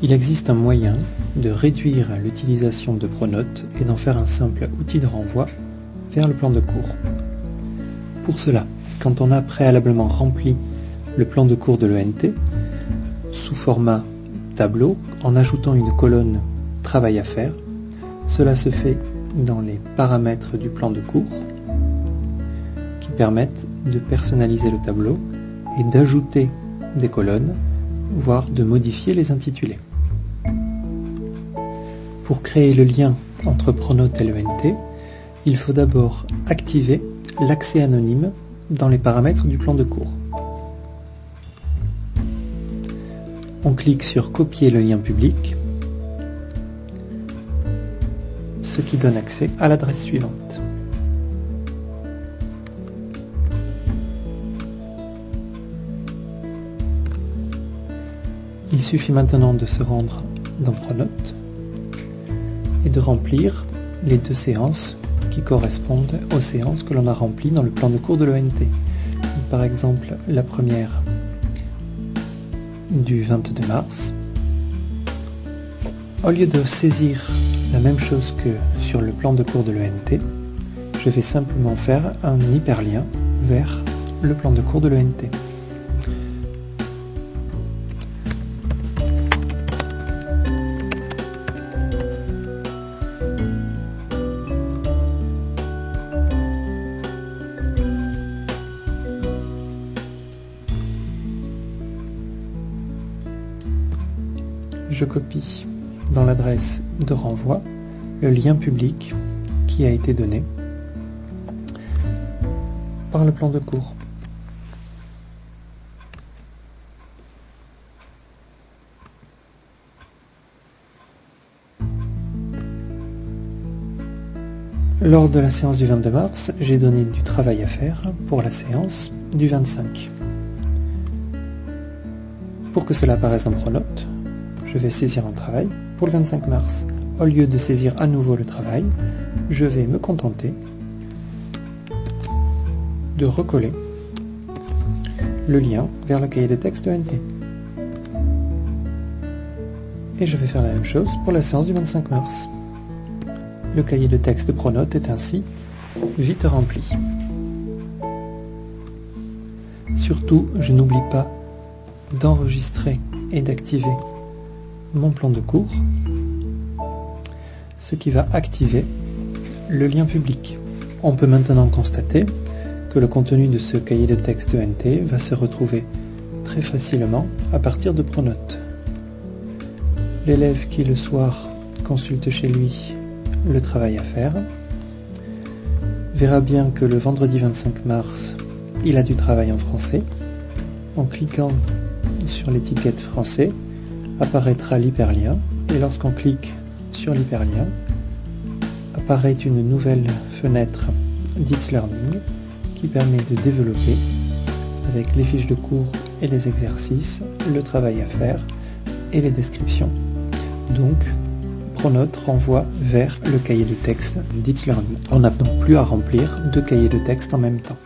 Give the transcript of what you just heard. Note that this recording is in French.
Il existe un moyen de réduire l'utilisation de Pronote et d'en faire un simple outil de renvoi vers le plan de cours. Pour cela, quand on a préalablement rempli le plan de cours de l'ENT sous format tableau en ajoutant une colonne « Travail à faire », cela se fait dans les paramètres du plan de cours qui permettent de personnaliser le tableau et d'ajouter des colonnes, voire de modifier les intitulés. Pour créer le lien entre Pronote et l'ENT, il faut d'abord activer l'accès anonyme dans les paramètres du plan de cours. On clique sur Copier le lien public, ce qui donne accès à l'adresse suivante. Il suffit maintenant de se rendre dans Pronote et de remplir les 2 séances qui correspondent aux séances que l'on a remplies dans le plan de cours de l'ENT. Par exemple, la première du 22 mars. Au lieu de saisir la même chose que sur le plan de cours de l'ENT, je vais simplement faire un hyperlien vers le plan de cours de l'ENT. Je copie dans l'adresse de renvoi le lien public qui a été donné par le plan de cours. Lors de la séance du 22 mars, j'ai donné du travail à faire pour la séance du 25. Pour que cela apparaisse dans Pronote, je vais saisir un travail pour le 25 mars. Au lieu de saisir à nouveau le travail, je vais me contenter de recoller le lien vers le cahier de texte ENT. Et je vais faire la même chose pour la séance du 25 mars. Le cahier de texte Pronote est ainsi vite rempli. Surtout, je n'oublie pas d'enregistrer et d'activer mon plan de cours, ce qui va activer le lien public. On peut maintenant constater que le contenu de ce cahier de texte ENT va se retrouver très facilement à partir de Pronote. L'élève qui le soir consulte chez lui le travail à faire verra bien que le vendredi 25 mars, il a du travail en français. En cliquant sur l'étiquette français, apparaîtra l'hyperlien, et lorsqu'on clique sur l'hyperlien, apparaît une nouvelle fenêtre This Learning qui permet de développer, avec les fiches de cours et les exercices, le travail à faire et les descriptions. Donc, Pronote renvoie vers le cahier de texte This Learning. On n'a donc plus à remplir 2 cahiers de texte en même temps.